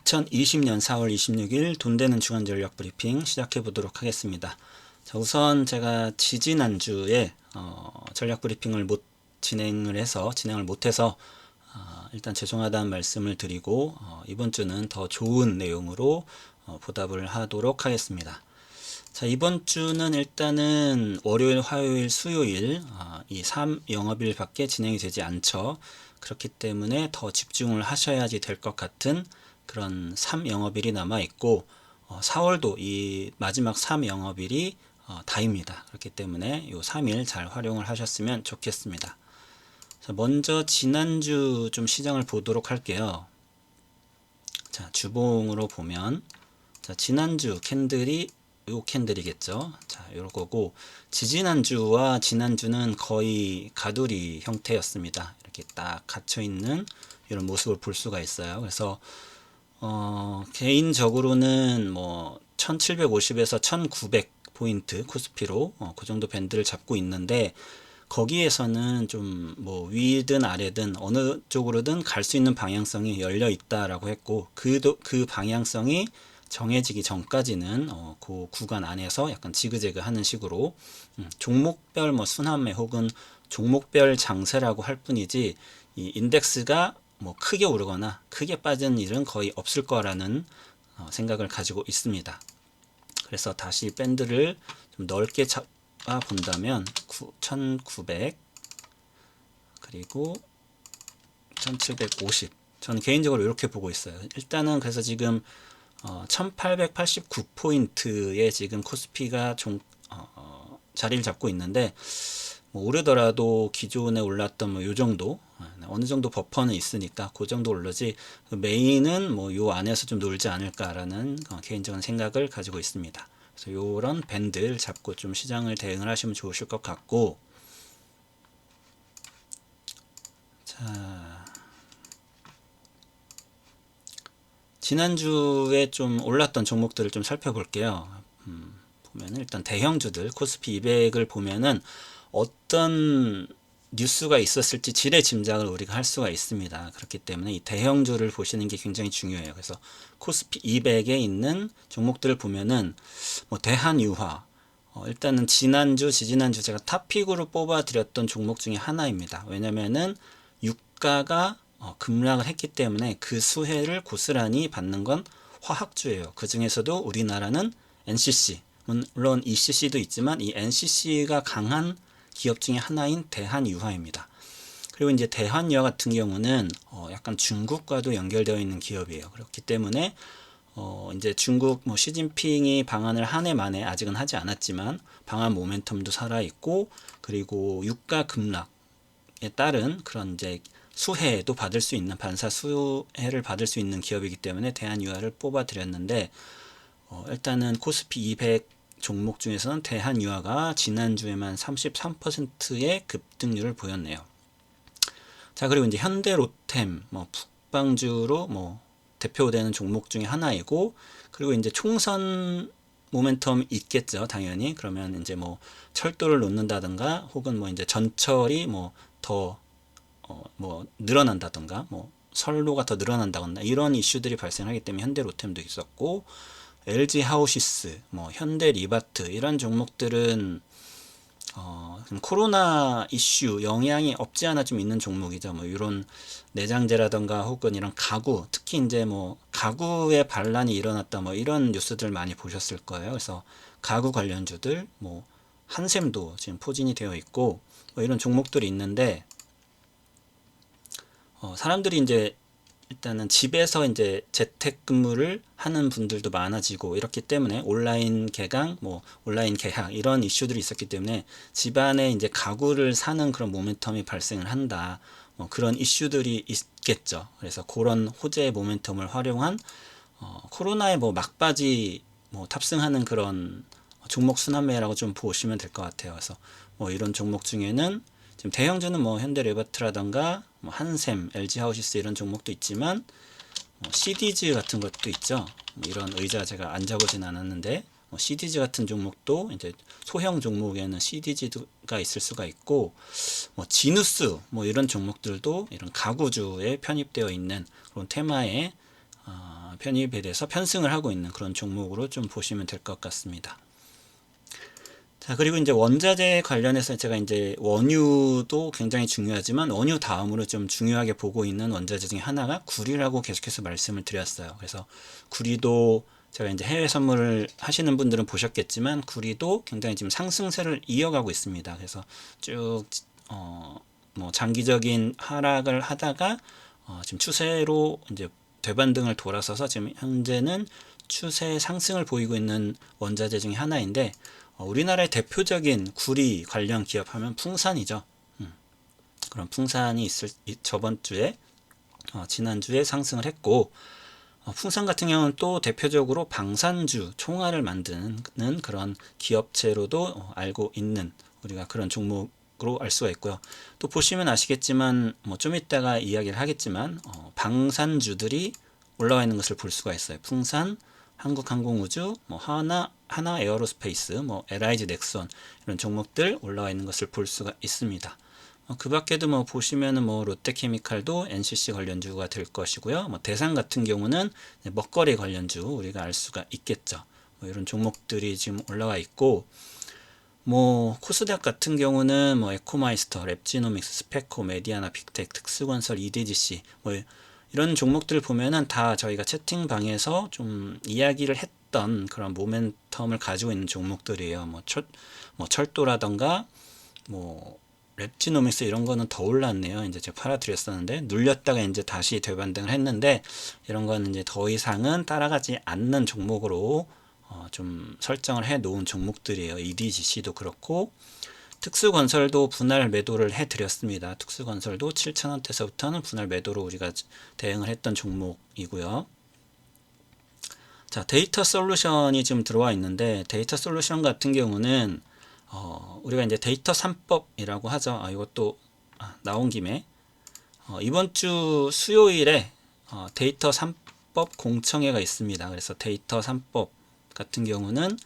2020년 4월 26일 돈 되는 주간 전략 브리핑 시작해 보도록 하겠습니다. 자, 우선 제가 지지난주에 전략 브리핑을 진행을 못해서 일단 죄송하다는 말씀을 드리고 이번 주는 더 좋은 내용으로 보답을 하도록 하겠습니다. 자, 이번 주는 일단은 월요일, 화요일, 수요일 이 3영업일 밖에 진행이 되지 않죠. 그렇기 때문에 더 집중을 하셔야지 될 것 같은 그런 3영업일이 남아있고 4월도 이 마지막 3영업일이 다입니다. 그렇기 때문에 이 3일 잘 활용을 하셨으면 좋겠습니다. 자, 먼저 지난주 좀 시장을 보도록 할게요. 자, 주봉으로 보면 자, 지난주 캔들이 요 캔들이겠죠. 자, 요거고 지지난주와 지난주는 거의 가두리 형태였습니다. 이렇게 딱 갇혀 있는 이런 모습을 볼 수가 있어요. 그래서 개인적으로는 뭐 1750에서 1900 포인트 코스피로 그 정도 밴드를 잡고 있는데 거기에서는 좀 뭐 위든 아래든 어느 쪽으로든 갈 수 있는 방향성이 열려 있다라고 했고 그 방향성이 정해지기 전까지는 그 구간 안에서 약간 지그재그 하는 식으로 종목별 뭐 순환매 혹은 종목별 장세라고 할 뿐이지 이 인덱스가 뭐 크게 오르거나 크게 빠지는 일은 거의 없을 거라는 생각을 가지고 있습니다. 그래서 다시 밴드를 좀 넓게 잡아 본다면 1900 그리고 1750 저는 개인적으로 이렇게 보고 있어요. 일단은 그래서 지금 1889포인트에 지금 코스피가 자리를 잡고 있는데 뭐 오르더라도 기존에 올랐던 뭐 요 정도 어느 정도 버퍼는 있으니까 그 정도 오르지 메인은 뭐 요 안에서 좀 놀지 않을까라는 개인적인 생각을 가지고 있습니다. 그래서 요런 밴드를 잡고 좀 시장을 대응을 하시면 좋으실 것 같고 자 지난주에 좀 올랐던 종목들을 좀 살펴볼게요. 보면 일단 대형주들 코스피 200을 보면은 어떤 뉴스가 있었을지 지레 짐작을 우리가 할 수가 있습니다. 그렇기 때문에 이 대형주를 보시는 게 굉장히 중요해요. 그래서 코스피 200에 있는 종목들을 보면은 뭐 대한유화 일단은 지지난주 제가 탑픽으로 뽑아드렸던 종목 중에 하나입니다. 왜냐면은 유가가 급락을 했기 때문에 그 수혜를 고스란히 받는 건 화학주예요. 그 중에서도 우리나라는 NCC 물론 ECC도 있지만 이 NCC가 강한 기업 중에 하나인 대한유화입니다. 그리고 이제 대한유화 같은 경우는 약간 중국과도 연결되어 있는 기업이에요. 그렇기 때문에 이제 중국 뭐 시진핑이 방한을 한 해 만에 아직은 하지 않았지만 방한 모멘텀도 살아 있고 그리고 유가 급락에 따른 그런 이제 수혜도 받을 수 있는 반사 수혜를 받을 수 있는 기업이기 때문에 대한유화를 뽑아 드렸는데 일단은 코스피 200 종목 중에서는 대한유화가 지난주에만 33%의 급등률을 보였네요. 자, 그리고 이제 현대로템, 뭐 북방주로 뭐 대표되는 종목 중에 하나이고, 그리고 이제 총선 모멘텀 있겠죠, 당연히. 그러면 이제 뭐 철도를 놓는다든가, 혹은 뭐 이제 전철이 뭐 더 뭐 늘어난다든가, 뭐 선로가 더 늘어난다거나 이런 이슈들이 발생하기 때문에 현대로템도 있었고. LG 하우시스, 뭐 현대 리바트 이런 종목들은 코로나 이슈 영향이 없지 않아 좀 있는 종목이죠. 뭐 이런 내장재라던가 혹은 이런 가구, 특히 이제 뭐 가구에 반란이 일어났다 뭐 이런 뉴스들 많이 보셨을 거예요. 그래서 가구 관련주들, 뭐 한샘도 지금 포진이 되어 있고 뭐 이런 종목들이 있는데 사람들이 이제 일단은 집에서 이제 재택근무를 하는 분들도 많아지고 이렇기 때문에 온라인 개강, 뭐 온라인 개학 이런 이슈들이 있었기 때문에 집안에 이제 가구를 사는 그런 모멘텀이 발생을 한다. 뭐 그런 이슈들이 있겠죠. 그래서 그런 호재의 모멘텀을 활용한 코로나의 뭐 막바지 뭐 탑승하는 그런 종목 순환매라고 좀 보시면 될 것 같아요. 그래서 뭐 이런 종목 중에는 지금 대형주는 뭐 현대레버트라던가 뭐 한샘, LG하우시스 이런 종목도 있지만 CD즈 같은 것도 있죠. 뭐 이런 의자 제가 앉아보진 않았는데 CD즈 같은 종목도 이제 소형 종목에는 CD즈가 있을 수가 있고 뭐 지누스 뭐 이런 종목들도 이런 가구주에 편입되어 있는 그런 테마에 편입에 대해서 편승을 하고 있는 그런 종목으로 좀 보시면 될 것 같습니다. 자, 그리고 이제 원자재 관련해서 제가 이제 원유도 굉장히 중요하지만 원유 다음으로 좀 중요하게 보고 있는 원자재 중에 하나가 구리라고 계속해서 말씀을 드렸어요. 그래서 구리도 제가 이제 해외 선물을 하시는 분들은 보셨겠지만 구리도 굉장히 지금 상승세를 이어가고 있습니다. 그래서 쭉 뭐 장기적인 하락을 하다가 지금 추세로 이제 되반등을 돌아서서 지금 현재는 추세 상승을 보이고 있는 원자재 중에 하나인데 우리나라의 대표적인 구리 관련 기업 하면 풍산이죠. 그런 풍산이 저번 주에 지난주에 상승을 했고 풍산 같은 경우는 또 대표적으로 방산주 총알을 만드는 그런 기업체로도 알고 있는 우리가 그런 종목으로 알 수가 있고요. 또 보시면 아시겠지만 뭐 좀 이따가 이야기를 하겠지만 방산주들이 올라와 있는 것을 볼 수가 있어요. 풍산, 한국항공우주, 뭐 하나 에어로스페이스, 뭐 LIG 넥선 이런 종목들 올라와 있는 것을 볼 수가 있습니다. 그 밖에도 뭐 보시면은 뭐 롯데케미칼도 NCC 관련주가 될 것이고요. 뭐 대상 같은 경우는 먹거리 관련주 우리가 알 수가 있겠죠. 뭐 이런 종목들이 지금 올라와 있고 뭐 코스닥 같은 경우는 뭐 에코마이스터, 랩지노믹스, 스페코, 메디아나, 빅텍, 특수건설, EDGC 뭐 이런 종목들 보면은 다 저희가 채팅방에서 좀 이야기를 했던 그런 모멘텀을 가지고 있는 종목들이에요. 뭐 철도라던가 뭐 랩지노믹스 이런 거는 더 올랐네요. 이제 제가 팔아드렸었는데 눌렸다가 이제 다시 되반등을 했는데 이런 거는 이제 더 이상은 따라가지 않는 종목으로 좀 설정을 해 놓은 종목들이에요. EDGC도 그렇고 특수건설도 분할 매도를 해드렸습니다. 특수건설도 7,000원대에서부터는 분할 매도로 우리가 대응을 했던 종목이고요. 자, 데이터 솔루션이 지금 들어와 있는데 데이터 솔루션 같은 경우는 우리가 이제 데이터 3법이라고 하죠. 이것도 나온 김에 이번 주 수요일에 데이터 3법 공청회가 있습니다. 그래서 데이터 3법 같은 경우는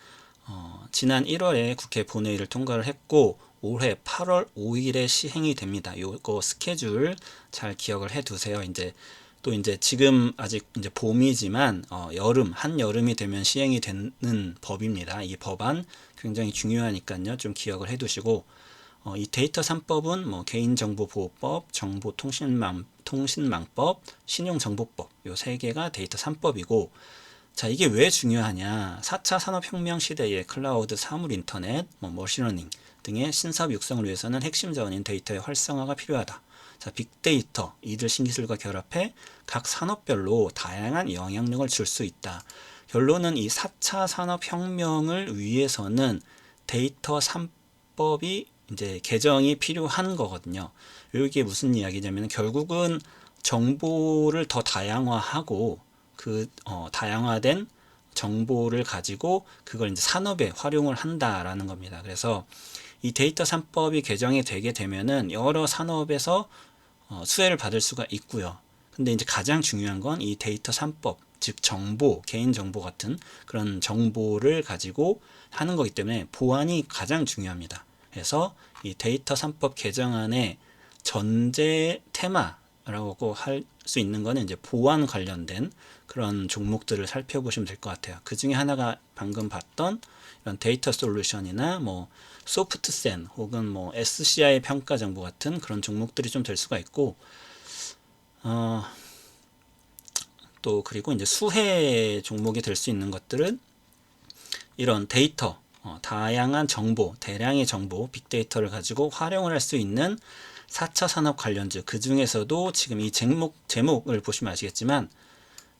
지난 1월에 국회 본회의를 통과를 했고 올해 8월 5일에 시행이 됩니다. 요거 스케줄 잘 기억을 해 두세요. 이제 또 이제 지금 아직 이제 봄이지만 한여름이 되면 시행이 되는 법입니다. 이 법안 굉장히 중요하니까요. 좀 기억을 해 두시고 이 데이터 3법은 뭐 개인정보보호법, 정보통신망법, 신용정보법 요 세 개가 데이터 3법이고 자, 이게 왜 중요하냐? 4차 산업혁명 시대의 클라우드 사물 인터넷, 머신러닝 등의 신사업 육성을 위해서는 핵심 자원인 데이터의 활성화가 필요하다. 자, 빅데이터, 이들 신기술과 결합해 각 산업별로 다양한 영향력을 줄 수 있다. 결론은 이 4차 산업혁명을 위해서는 데이터 3법이 이제 개정이 필요한 거거든요. 이게 무슨 이야기냐면 결국은 정보를 더 다양화하고 다양화된 정보를 가지고 그걸 이제 산업에 활용을 한다라는 겁니다. 그래서 이 데이터 3법이 개정이 되게 되면은 여러 산업에서 수혜를 받을 수가 있고요. 근데 이제 가장 중요한 건 이 데이터 3법, 즉 정보, 개인정보 같은 그런 정보를 가지고 하는 거기 때문에 보안이 가장 중요합니다. 그래서 이 데이터 3법 개정안의 전제 테마라고 할 수 있는 거는 이제 보안 관련된 그런 종목들을 살펴보시면 될 것 같아요. 그 중에 하나가 방금 봤던 이런 데이터 솔루션이나 뭐 소프트센 혹은 뭐 SCI 평가 정보 같은 그런 종목들이 좀 될 수가 있고 또 그리고 이제 수혜 종목이 될 수 있는 것들은 이런 데이터 다양한 정보, 대량의 정보, 빅데이터를 가지고 활용을 할 수 있는 4차 산업 관련주 그 중에서도 지금 이 제목을 보시면 아시겠지만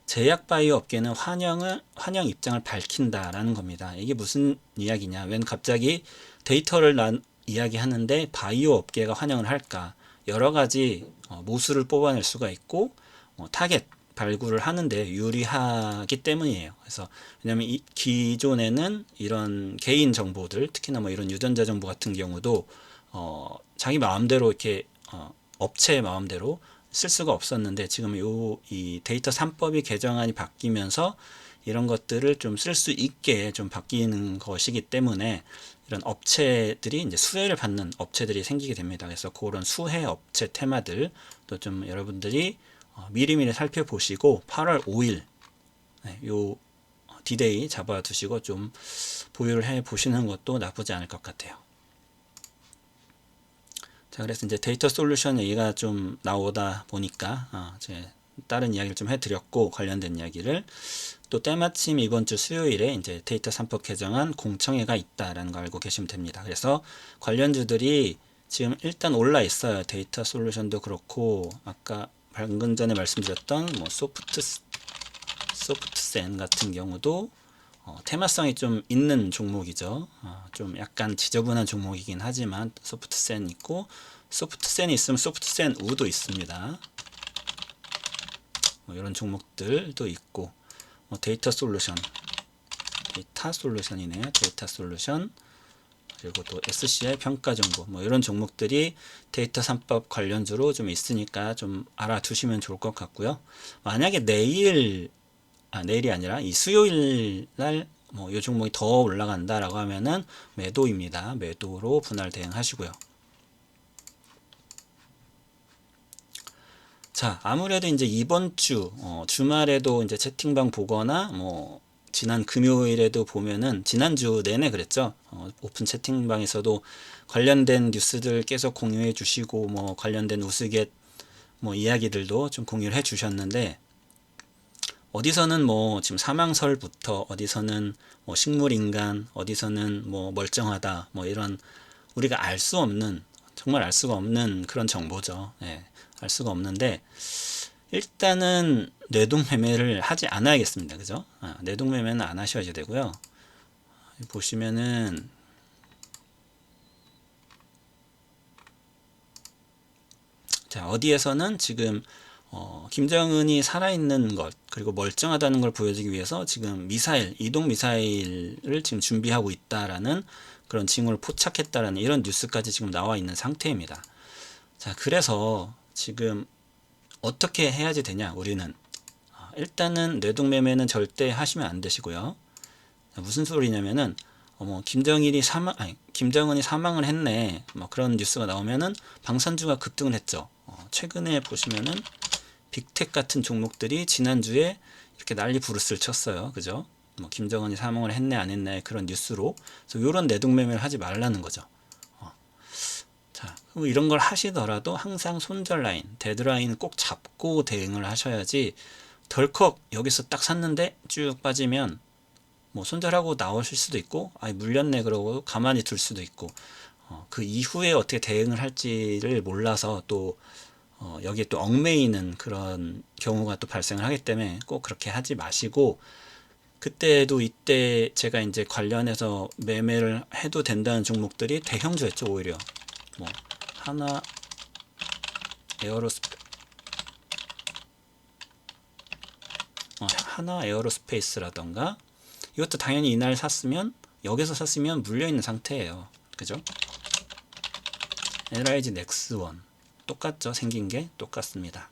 제약바이오 업계는 환영 입장을 밝힌다라는 겁니다. 이게 무슨 이야기냐? 웬 갑자기 데이터를 이야기하는데 바이오 업계가 환영을 할까? 여러 가지 모수를 뽑아낼 수가 있고 타겟 발굴을 하는데 유리하기 때문이에요. 그래서 왜냐하면 기존에는 이런 개인 정보들, 특히나 뭐 이런 유전자 정보 같은 경우도 자기 마음대로 이렇게 업체 마음대로 쓸 수가 없었는데 지금 이 데이터 3법이 개정안이 바뀌면서 이런 것들을 좀 쓸 수 있게 좀 바뀌는 것이기 때문에 이런 업체들이 이제 수혜를 받는 업체들이 생기게 됩니다. 그래서 그런 수혜 업체 테마들 또 좀 여러분들이 미리미리 살펴보시고 8월 5일 요 디데이 잡아두시고 좀 보유를 해 보시는 것도 나쁘지 않을 것 같아요. 자, 그래서 이제 데이터 솔루션 얘기가 좀 나오다 보니까 이제 다른 이야기를 좀 해드렸고, 관련된 이야기를 또 때마침 이번 주 수요일에 이제 데이터 3법 개정안 공청회가 있다라는 거 알고 계시면 됩니다. 그래서 관련주들이 지금 일단 올라 있어요. 데이터 솔루션도 그렇고, 아까 방금 전에 말씀드렸던 뭐 소프트센 같은 경우도 테마성이 좀 있는 종목이죠. 좀 약간 지저분한 종목이긴 하지만 소프트센 있고, 소프트센이 있으면 소프트센 우도 있습니다. 뭐 이런 종목들도 있고, 데이터 솔루션이네요. 데이터 솔루션, 그리고 또 SCI 평가 정보, 뭐 이런 종목들이 데이터 3법 관련주로 좀 있으니까 좀 알아두시면 좋을 것 같고요. 만약에 내일이 아니라 이 수요일 날 뭐 이 종목이 더 올라간다라고 하면은 매도입니다. 매도로 분할 대응하시고요. 자, 아무래도 이제 이번 주 주말에도 이제 채팅방 보거나 뭐 지난 금요일에도 보면은 지난주 내내 그랬죠. 오픈 채팅방에서도 관련된 뉴스들 계속 공유해 주시고, 뭐 관련된 우스갯 뭐 이야기들도 좀 공유를 해 주셨는데, 어디서는 뭐 지금 사망설부터, 어디서는 뭐 식물인간, 어디서는 뭐 멀쩡하다, 뭐 이런 우리가 알 수 없는, 정말 알 수가 없는 그런 정보죠. 예, 알 수가 없는데 일단은 뇌동매매를 하지 않아야겠습니다. 그죠? 뇌동매매는 안 하셔야 되고요. 보시면은 자, 어디에서는 지금 김정은이 살아있는 것, 그리고 멀쩡하다는 걸 보여주기 위해서 지금 이동 미사일을 지금 준비하고 있다라는 그런 징후를 포착했다라는 이런 뉴스까지 지금 나와 있는 상태입니다. 자, 그래서 지금 어떻게 해야지 되냐, 우리는. 일단은 뇌동매매는 절대 하시면 안 되시고요. 무슨 소리냐면은, 김정은이 사망을 했네, 뭐 그런 뉴스가 나오면은 방산주가 급등을 했죠. 최근에 보시면은 빅텍 같은 종목들이 지난주에 이렇게 난리 부르스를 쳤어요. 그죠? 뭐 김정은이 사망을 했네 안 했네 그런 뉴스로. 그래서 이런 내동매매를 하지 말라는 거죠. 자, 그럼 이런 걸 하시더라도 항상 손절 라인, 데드라인 꼭 잡고 대응을 하셔야지, 덜컥 여기서 딱 샀는데 쭉 빠지면 뭐 손절하고 나오실 수도 있고, 물렸네 그러고 가만히 둘 수도 있고, 그 이후에 어떻게 대응을 할지를 몰라서 또 여기에 또 얽매이는 그런 경우가 또 발생을 하기 때문에 꼭 그렇게 하지 마시고, 그때도 이때 제가 이제 관련해서 매매를 해도 된다는 종목들이 대형주였죠. 오히려 뭐 하나 에어로스페이스라던가, 이것도 당연히 이날 샀으면, 여기서 샀으면 물려있는 상태예요. 그죠? LIG 넥스원 똑같죠? 생긴 게 똑같습니다.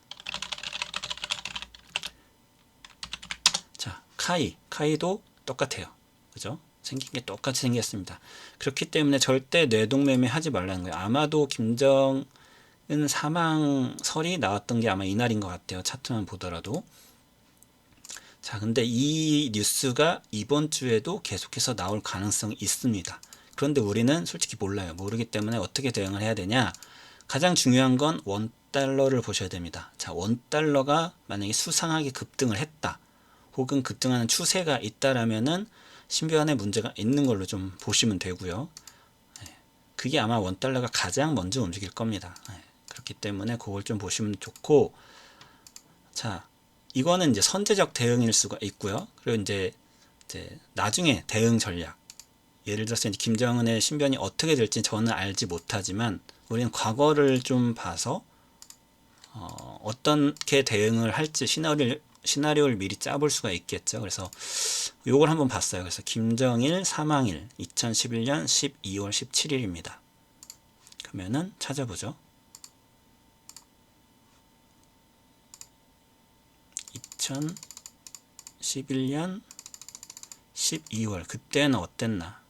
자, 카이도 똑같아요. 그죠? 생긴 게 똑같이 생겼습니다. 그렇기 때문에 절대 뇌동매매 하지 말라는 거예요. 아마도 김정은 사망설이 나왔던 게 아마 이날인 것 같아요. 차트만 보더라도. 자, 근데 이 뉴스가 이번 주에도 계속해서 나올 가능성이 있습니다. 그런데 우리는 솔직히 몰라요. 모르기 때문에 어떻게 대응을 해야 되냐? 가장 중요한 건 원달러를 보셔야 됩니다. 자, 원달러가 만약에 수상하게 급등을 했다, 혹은 급등하는 추세가 있다라면은 신변에 문제가 있는 걸로 좀 보시면 되고요. 그게 아마 원달러가 가장 먼저 움직일 겁니다. 그렇기 때문에 그걸 좀 보시면 좋고, 자, 이거는 이제 선제적 대응일 수가 있고요. 그리고 이제 나중에 대응 전략. 예를 들어서 이제 김정은의 신변이 어떻게 될지 저는 알지 못하지만, 우리는 과거를 좀 봐서 어떻게 대응을 할지 시나리오를 미리 짜볼 수가 있겠죠. 그래서 요걸 한번 봤어요. 그래서 김정일 사망일 2011년 12월 17일입니다. 그러면은 찾아보죠. 2011년 12월 그때는 어땠나?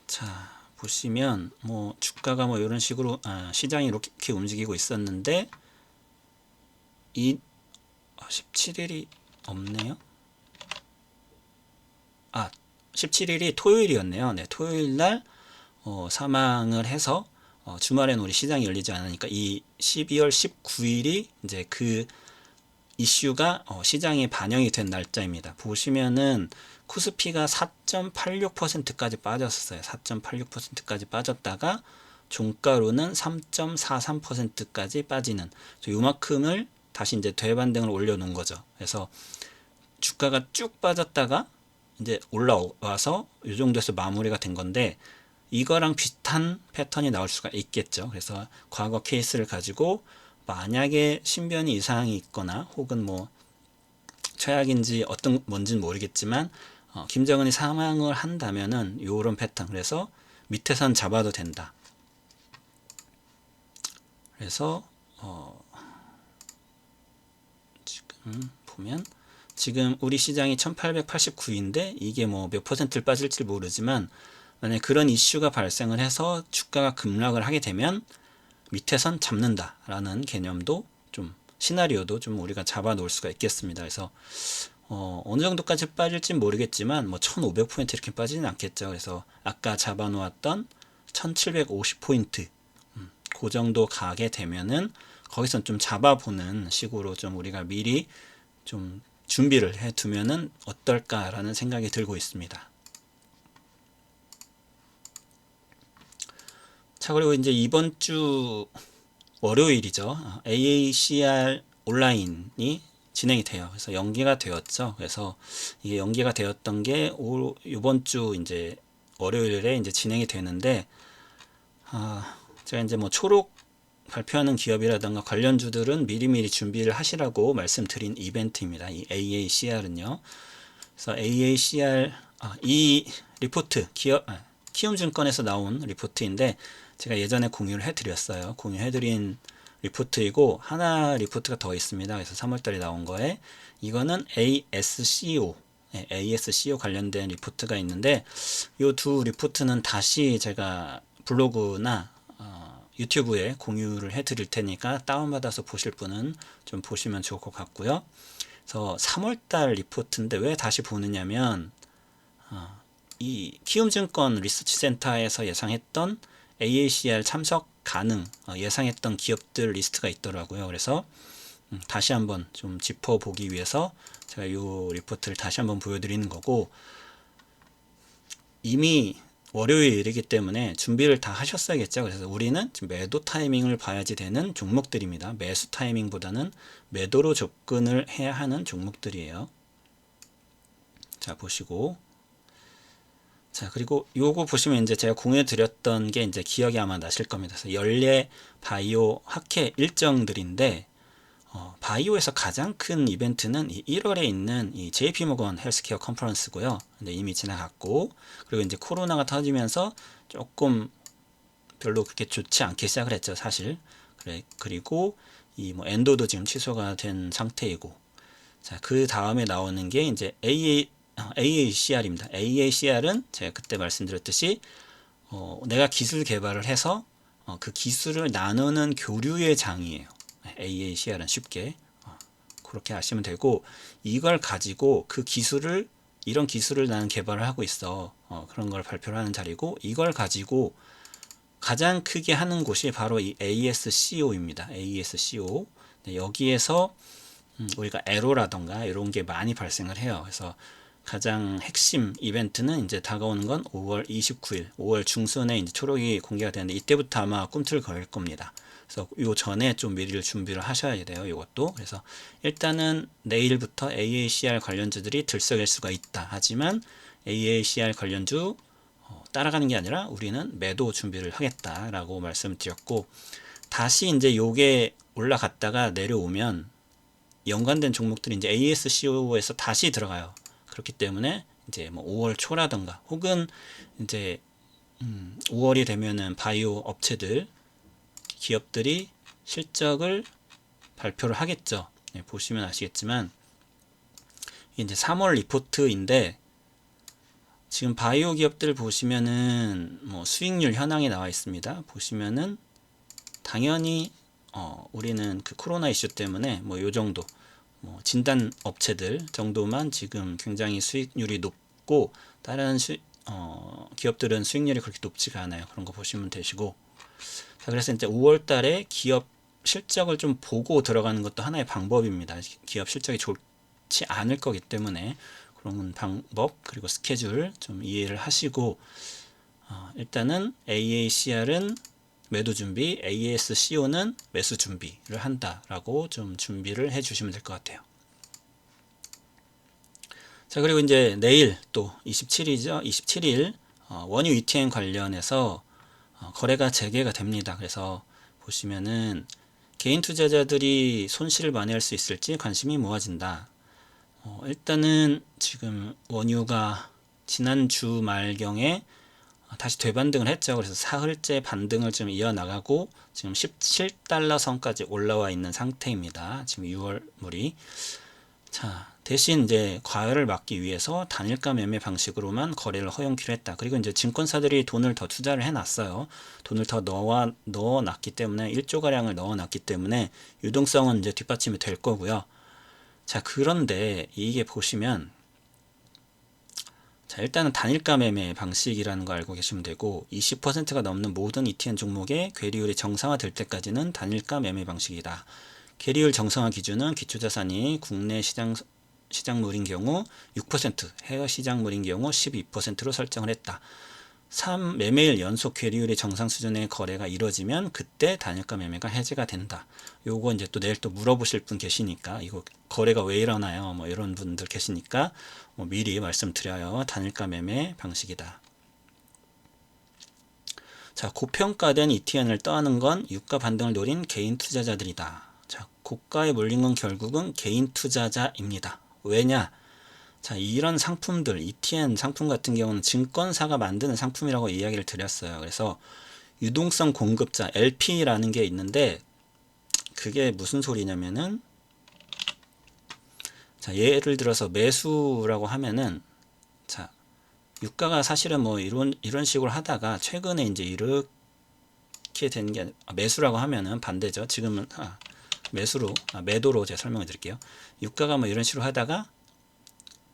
자, 보시면 뭐 주가가 뭐 이런 식으로 시장이 이렇게 움직이고 있었는데, 17일이 없네요. 17일이 토요일이었네요. 네, 토요일 날 사망을 해서 주말에는 우리 시장이 열리지 않으니까 이 12월 19일이 이제 그 이슈가 시장에 반영이 된 날짜입니다. 보시면은 코스피가 4.86%까지 빠졌었어요. 4.86%까지 빠졌다가 종가로는 3.43%까지 빠지는 요만큼을 다시 이제 되반등을 올려놓은 거죠. 그래서 주가가 쭉 빠졌다가 이제 올라와서 이 정도에서 마무리가 된 건데 이거랑 비슷한 패턴이 나올 수가 있겠죠. 그래서 과거 케이스를 가지고 만약에 신변이 이상이 있거나 혹은 뭐 최악인지 어떤 뭔지는 모르겠지만 김정은이 사망을 한다면은 요런 패턴, 그래서 밑에선 잡아도 된다. 그래서 지금 보면 지금 우리 시장이 1889인데 이게 뭐 몇 퍼센트를 빠질지 모르지만 만약 그런 이슈가 발생을 해서 주가가 급락을 하게 되면 밑에선 잡는다라는 개념도 좀 시나리오도 좀 우리가 잡아 놓을 수가 있겠습니다. 그래서 어느 정도까지 빠질지 모르겠지만 뭐 1500포인트 이렇게 빠지진 않겠죠. 그래서 아까 잡아 놓았던 1750포인트 그 정도 가게 되면은 거기선 좀 잡아보는 식으로 좀 우리가 미리 좀 준비를 해 두면은 어떨까라는 생각이 들고 있습니다. 자, 그리고 이제 이번 주 월요일이죠. AACR 온라인이 진행이 돼요. 그래서 연기가 되었죠. 그래서 이게 연기가 되었던 게 이번 주 이제 월요일에 이제 진행이 되는데, 제가 이제 뭐 초록 발표하는 기업이라든가 관련주들은 미리미리 준비를 하시라고 말씀드린 이벤트입니다. 이 AACR은요. 그래서 AACR 이 리포트 키움증권에서 나온 리포트인데 제가 예전에 공유를 해드렸어요. 공유해드린 리포트이고 하나 리포트가 더 있습니다. 그래서 3월달에 나온 거에 이거는 ASCO 관련된 리포트가 있는데 이 두 리포트는 다시 제가 블로그나 유튜브에 공유를 해드릴 테니까 다운받아서 보실 분은 좀 보시면 좋을 것 같고요. 그래서 3월달 리포트인데 왜 다시 보느냐면 이 키움증권 리서치센터에서 예상했던 AACR 참석 가능 예상했던 기업들 리스트가 있더라고요. 그래서 다시 한번 좀 짚어보기 위해서 제가 이 리포트를 다시 한번 보여드리는 거고, 이미 월요일이기 때문에 준비를 다 하셨어야겠죠. 그래서 우리는 지금 매도 타이밍을 봐야지 되는 종목들입니다. 매수 타이밍보다는 매도로 접근을 해야 하는 종목들이에요. 자, 보시고. 자, 그리고 요거 보시면 이제 제가 공유해 드렸던 게 이제 기억이 아마 나실 겁니다. 그래서 연례 바이오 학회 일정들인데, 바이오에서 가장 큰 이벤트는 이 1월에 있는 이 JP모건 헬스케어 컨퍼런스고요. 근데 이미 지나갔고, 그리고 이제 코로나가 터지면서 조금 별로 그렇게 좋지 않게 시작을 했죠, 사실. 그리고 이 뭐 엔도도 지금 취소가 된 상태이고, 자, 그 다음에 나오는 게 이제 AACR입니다. AACR은 제가 그때 말씀드렸듯이 내가 기술 개발을 해서 그 기술을 나누는 교류의 장이에요. AACR은 쉽게 그렇게 아시면 되고, 이걸 가지고 그 기술을 이런 기술을 나는 개발을 하고 있어 그런 걸 발표를 하는 자리고, 이걸 가지고 가장 크게 하는 곳이 바로 이 ASCO입니다. ASCO. 네, 여기에서 우리가 에로라던가 이런 게 많이 발생을 해요. 그래서 가장 핵심 이벤트는 이제 다가오는 건 5월 29일, 5월 중순에 이제 초록이 공개가 되는데 이때부터 아마 꿈틀거릴 겁니다. 그래서 요 전에 좀 미리 준비를 하셔야 돼요. 이것도. 그래서 일단은 내일부터 AACR 관련주들이 들썩일 수가 있다. 하지만 AACR 관련주 따라가는 게 아니라 우리는 매도 준비를 하겠다라고 말씀드렸고, 다시 이제 요게 올라갔다가 내려오면 연관된 종목들이 이제 ASCO에서 다시 들어가요. 그렇기 때문에 이제 뭐 5월 초라던가 혹은 이제 5월이 되면은 바이오 업체들 기업들이 실적을 발표를 하겠죠. 네, 보시면 아시겠지만 이제 3월 리포트인데 지금 바이오 기업들 보시면은 뭐 수익률 현황이 나와 있습니다. 보시면은 당연히 우리는 그 코로나 이슈 때문에 뭐 요 정도 뭐 진단 업체들 정도만 지금 굉장히 수익률이 높고 다른 기업들은 수익률이 그렇게 높지가 않아요. 그런 거 보시면 되시고, 자, 그래서 이제 5월 달에 기업 실적을 좀 보고 들어가는 것도 하나의 방법입니다. 기업 실적이 좋지 않을 거기 때문에 그런 방법 그리고 스케줄 좀 이해를 하시고, 일단은 AACR은 매도 준비, ASCO는 매수 준비를 한다라고 좀 준비를 해 주시면 될 것 같아요. 자, 그리고 이제 내일 또 27일이죠. 27일 원유 ETN 관련해서 거래가 재개가 됩니다. 그래서 보시면은 개인 투자자들이 손실을 만회할 수 있을지 관심이 모아진다. 일단은 지금 원유가 지난 주 말경에 다시 되반등을 했죠. 그래서 사흘째 반등을 좀 이어나가고 지금 17달러 선까지 올라와 있는 상태입니다. 지금 6월물이. 자, 대신 이제 과열을 막기 위해서 단일가 매매 방식으로만 거래를 허용키로 했다. 그리고 이제 증권사들이 돈을 더 투자를 해놨어요. 돈을 더 넣어놨기 때문에 1조 가량을 넣어놨기 때문에 유동성은 이제 뒷받침이 될 거고요. 자, 그런데 이게 보시면, 자, 일단은 단일가 매매 방식이라는 거 알고 계시면 되고, 20%가 넘는 모든 ETN 종목의 괴리율이 정상화될 때까지는 단일가 매매 방식이다. 괴리율 정상화 기준은 기초자산이 국내 시장물인 경우 6%, 해외 시장물인 경우 12%로 설정을 했다. 3. 매매일 연속 괴리율이 정상 수준의 거래가 이루어지면 그때 단일가 매매가 해제가 된다. 요거 이제 또 내일 또 물어보실 분 계시니까, 이거 거래가 왜 일어나요? 뭐 이런 분들 계시니까 미리 말씀드려요. 단일가 매매 방식이다. 자, 고평가된 ETN을 떠안은 건 유가 반등을 노린 개인 투자자들이다. 자, 고가에 몰린 건 결국은 개인 투자자입니다. 왜냐? 자, 이런 상품들, ETN 상품 같은 경우는 증권사가 만드는 상품이라고 이야기를 드렸어요. 그래서 유동성 공급자, LP라는 게 있는데, 그게 무슨 소리냐면은, 자, 예를 들어서 매수라고 하면은, 자, 유가가 사실은 뭐 이런 식으로 하다가 최근에 이제 이렇게 된 게, 매수라고 하면은 반대죠. 지금은 매도로 제가 설명해 드릴게요. 유가가 뭐 이런 식으로 하다가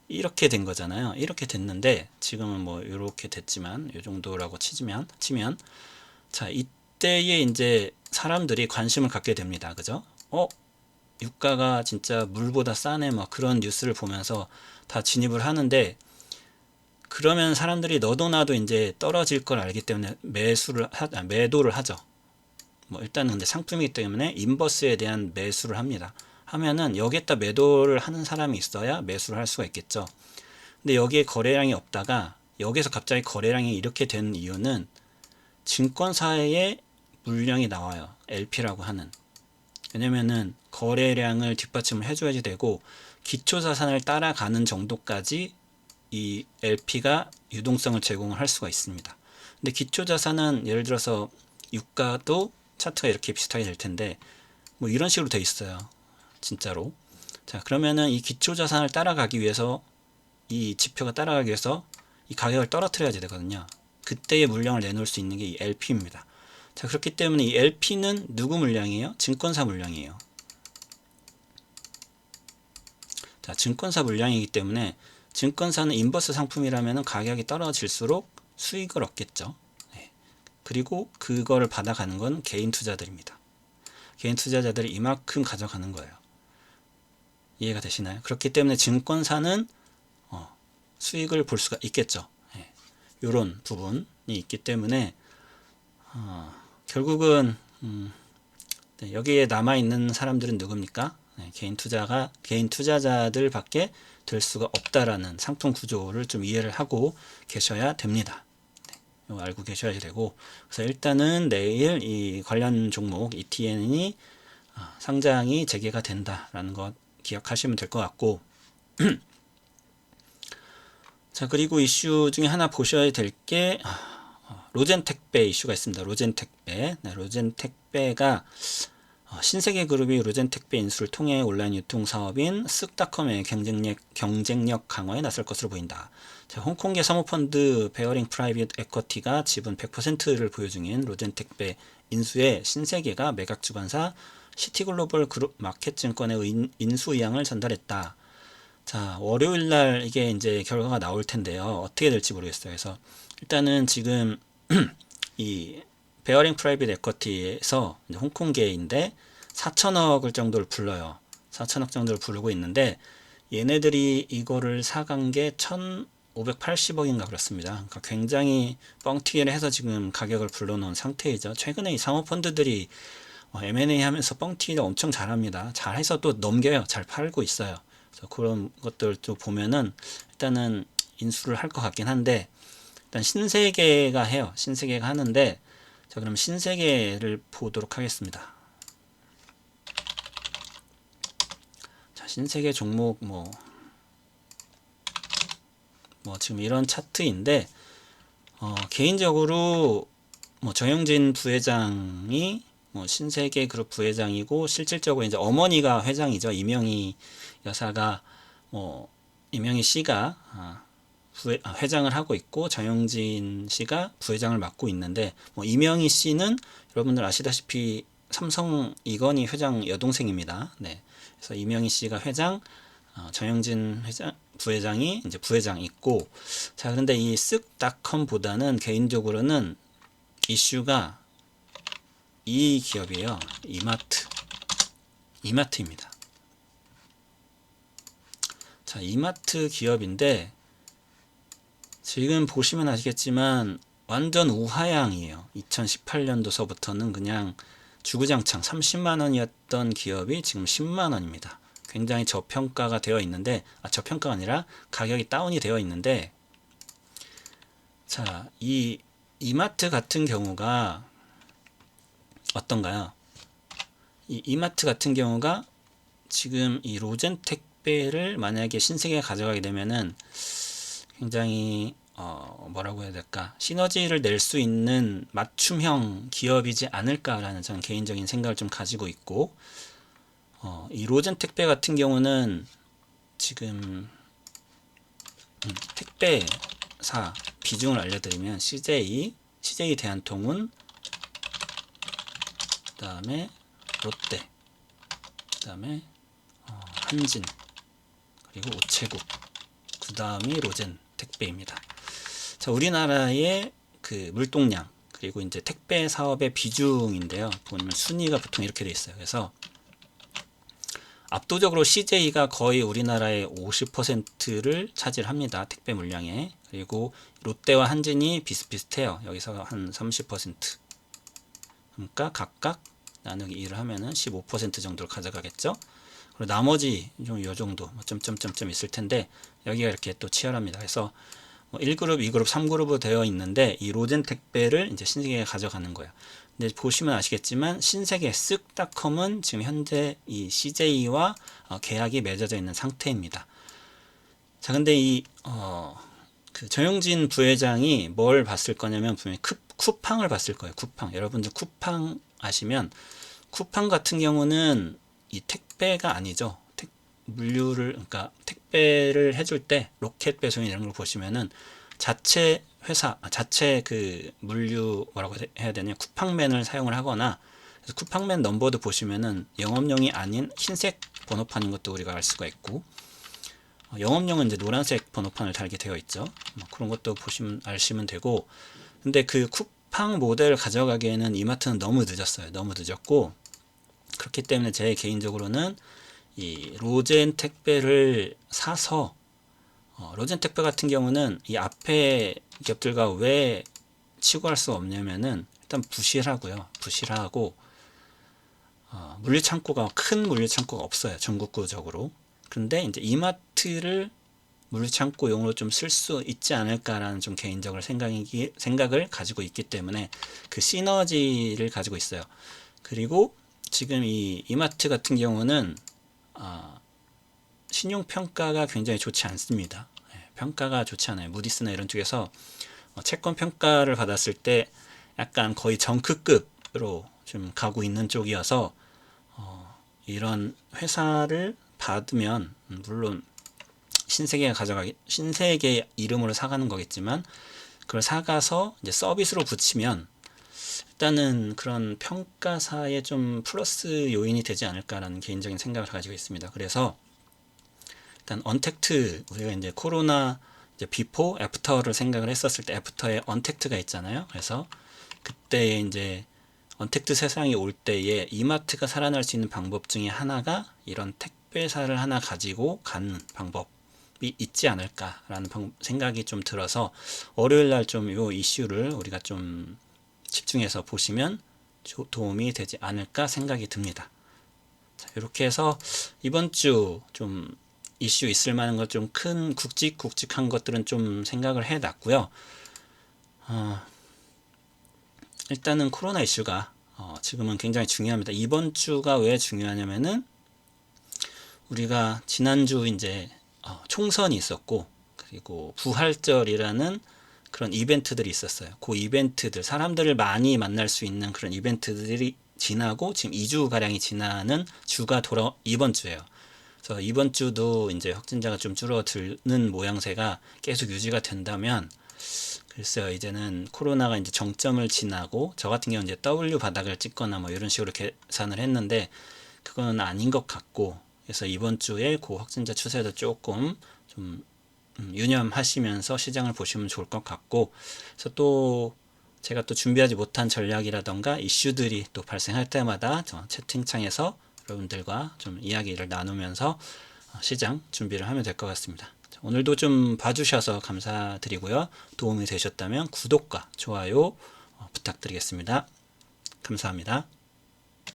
이렇게 된 거잖아요. 이렇게 됐는데 지금은 뭐 이렇게 됐지만 이 정도라고 치면 자, 이때에 이제 사람들이 관심을 갖게 됩니다. 그죠? 유가가 진짜 물보다 싸네, 뭐 그런 뉴스를 보면서 다 진입을 하는데, 그러면 사람들이 너도 나도 이제 떨어질 걸 알기 때문에 매도를 하죠. 뭐 일단은 근데 상품이기 때문에 인버스에 대한 매수를 합니다. 하면은 여기에다 매도를 하는 사람이 있어야 매수를 할 수가 있겠죠. 근데 여기에 거래량이 없다가 여기서 갑자기 거래량이 이렇게 된 이유는 증권사의 물량이 나와요. LP라고 하는. 왜냐면은 거래량을 뒷받침을 해줘야지 되고, 기초자산을 따라가는 정도까지 이 LP가 유동성을 제공을 할 수가 있습니다. 근데 기초자산은 예를 들어서 유가도 차트가 이렇게 비슷하게 될 텐데 뭐 이런 식으로 돼 있어요. 진짜로. 자, 그러면은 이 기초자산을 따라가기 위해서, 이 지표가 따라가기 위해서 이 가격을 떨어뜨려야 되거든요. 그때의 물량을 내놓을 수 있는 게 이 LP입니다. 자, 그렇기 때문에 이 LP는 누구 물량이에요? 증권사 물량이에요. 자, 증권사 물량이기 때문에 증권사는 인버스 상품이라면 가격이 떨어질수록 수익을 얻겠죠. 네. 그리고 그거를 받아가는 건 개인 투자들입니다. 개인 투자자들이 이만큼 가져가는 거예요. 이해가 되시나요? 그렇기 때문에 증권사는 수익을 볼 수가 있겠죠. 네. 이런 부분이 있기 때문에 결국은 네, 여기에 남아있는 사람들은 누굽니까? 네, 개인 투자자들밖에 될 수가 없다라는 상품 구조를 좀 이해를 하고 계셔야 됩니다. 네, 이거 알고 계셔야 되고, 그래서 일단은 내일 이 관련 종목 ETN이 상장이 재개가 된다라는 것 기억하시면 될 것 같고, 자, 그리고 이슈 중에 하나 보셔야 될 게 로젠택배 이슈가 있습니다. 로젠택배. 네, 로젠택배가 신세계그룹이 로젠택배 인수를 통해 온라인 유통 사업인 쓱닷컴의 경쟁력 강화에 나설 것으로 보인다. 자, 홍콩계 사모펀드 베어링 프라이빗 에쿼티가 지분 100%를 보유 중인 로젠택배 인수에 신세계가 매각 주관사 시티글로벌 그룹 마켓증권에 인수 의향을 전달했다. 자, 월요일 날 이게 이제 결과가 나올 텐데요. 어떻게 될지 모르겠어요. 그래서 일단은 지금 이 베어링 프라이빗 에쿼티에서 홍콩계인데 4천억을 정도를 불러요. 4천억 정도를 부르고 있는데 얘네들이 이거를 사간 게 1,580억인가 그렇습니다. 그러니까 굉장히 뻥튀기를 해서 지금 가격을 불러놓은 상태이죠. 최근에 이 사모펀드들이 M&A 하면서 뻥튀기를 엄청 잘합니다. 잘해서 또 넘겨요. 잘 팔고 있어요. 그래서 그런 것들도 보면은 일단은 인수를 할 것 같긴 한데 일단 신세계가 해요. 신세계가 하는데 자, 그럼 신세계를 보도록 하겠습니다. 자, 신세계 종목 뭐 지금 이런 차트인데 개인적으로 정영진 부회장이 신세계 그룹 부회장이고 실질적으로 이제 어머니가 회장이죠. 이명희 여사가 이명희 씨가 회장을 하고 있고 정영진 씨가 부회장을 맡고 있는데 이명희 씨는 여러분들 아시다시피 삼성 이건희 회장 여동생입니다. 네. 그래서 이명희 씨가 회장, 정영진 부회장이 이제 부회장 있고 자 그런데 이 쓱닷컴보다는 개인적으로는 이슈가 이 기업이에요. 이마트입니다. 자, 이마트 기업인데 지금 보시면 아시겠지만 완전 우하향이에요. 2018년도서부터는 그냥 주구장창 30만원이었던 기업이 지금 10만원입니다. 굉장히 저평가가 되어 있는데 저평가가 아니라 가격이 다운이 되어 있는데 자, 이 이마트 같은 경우가 어떤가요? 이 이마트 같은 경우가 지금 이 로젠택배를 만약에 신세계가 가져가게 되면은 굉장히 뭐라고 해야 될까 시너지를 낼 수 있는 맞춤형 기업이지 않을까라는 저는 개인적인 생각을 좀 가지고 있고 이 로젠택배 같은 경우는 지금 택배사 비중을 알려드리면 CJ 대한통운 그 다음에 롯데 그 다음에 한진 그리고 우체국 그 다음이 로젠 택배입니다. 자, 우리나라의 그 물동량 그리고 이제 택배 사업의 비중인데요. 보면 순위가 보통 이렇게 되어 있어요. 그래서 압도적으로 CJ가 거의 우리나라의 50%를 차지합니다. 택배 물량에. 그리고 롯데와 한진이 비슷비슷해요. 여기서 한 30%. 그러니까 각각 나누기 2를 하면은 15% 정도를 가져가겠죠. 그리고 나머지 좀 요 정도 점점점점 있을 텐데 여기가 이렇게 또 치열합니다. 그래서 1그룹, 2그룹, 3그룹으로 되어 있는데 이 로젠 택배를 이제 신세계가 가져가는 거예요. 근데 보시면 아시겠지만 신세계 쓱닷컴은 지금 현재 이 CJ와 계약이 맺어져 있는 상태입니다. 자, 근데 그 정영진 부회장이 뭘 봤을 거냐면 분명히 쿠팡을 봤을 거예요. 쿠팡. 여러분들 쿠팡 아시면 쿠팡 같은 경우는 이 택배가 아니죠. 그러니까 택배를 해줄 때 로켓 배송 이런 걸 보시면은 자체 회사, 자체 그 물류 뭐라고 해야 되냐 쿠팡맨을 사용을 하거나 그래서 쿠팡맨 넘버도 보시면은 영업용이 아닌 흰색 번호판인 것도 우리가 알 수가 있고 영업용은 이제 노란색 번호판을 달게 되어 있죠. 그런 것도 아시면 되고 근데 그 쿠팡 모델을 가져가기에는 이마트는 너무 늦었어요. 너무 늦었고 그렇기 때문에 제 개인적으로는 이 로젠 택배를 사서 로젠 택배 같은 경우는 이 앞에 기업들과 왜 치고할 수 없냐면은 일단 부실하고요. 부실하고 물류창고가 큰 물류창고가 없어요. 전국구적으로. 근데 이제 이마트를 물류창고용으로 좀 쓸 수 있지 않을까라는 좀 개인적으로 생각을 가지고 있기 때문에 그 시너지를 가지고 있어요. 그리고 지금 이 이마트 같은 경우는 신용평가가 굉장히 좋지 않습니다. 평가가 좋지 않아요. 무디스나 이런 쪽에서 채권 평가를 받았을 때 약간 거의 정크급으로 좀 가고 있는 쪽이어서 이런 회사를 받으면 물론 신세계 이름으로 사가는 거겠지만 그걸 사가서 이제 서비스로 붙이면 일단은 그런 평가사에 좀 플러스 요인이 되지 않을까라는 개인적인 생각을 가지고 있습니다. 그래서 일단 언택트, 우리가 이제 코로나 이제 비포, 애프터를 생각을 했었을 때 애프터에 언택트가 있잖아요. 그래서 그때에 이제 언택트 세상이 올 때에 이마트가 살아날 수 있는 방법 중에 하나가 이런 택배사를 하나 가지고 가는 방법이 있지 않을까라는 생각이 좀 들어서 월요일 날 좀 이 이슈를 우리가 좀 집중해서 보시면 도움이 되지 않을까 생각이 듭니다. 자, 이렇게 해서 이번 주 좀 이슈 있을 만한 것 좀 큰 굵직굵직한 것들은 좀 생각을 해놨고요. 일단은 코로나 이슈가 지금은 굉장히 중요합니다. 이번 주가 왜 중요하냐면은 우리가 지난주 이제 총선이 있었고 그리고 부활절이라는 그런 이벤트들이 있었어요. 그 이벤트들, 사람들을 많이 만날 수 있는 그런 이벤트들이 지나고 지금 2주 가량이 지나는 주가 이번 주예요. 그래서 이번 주도 이제 확진자가 좀 줄어드는 모양새가 계속 유지가 된다면 글쎄요, 이제는 코로나가 이제 정점을 지나고 저 같은 경우는 이제 W 바닥을 찍거나 뭐 이런 식으로 계산을 했는데 그건 아닌 것 같고, 그래서 이번 주에 그 확진자 추세도 조금 좀 유념하시면서 시장을 보시면 좋을 것 같고, 그래서 또 제가 또 준비하지 못한 전략이라던가 이슈들이 또 발생할 때마다 저 채팅창에서 여러분들과 좀 이야기를 나누면서 시장 준비를 하면 될 것 같습니다. 오늘도 좀 봐주셔서 감사드리고요. 도움이 되셨다면 구독과 좋아요 부탁드리겠습니다. 감사합니다.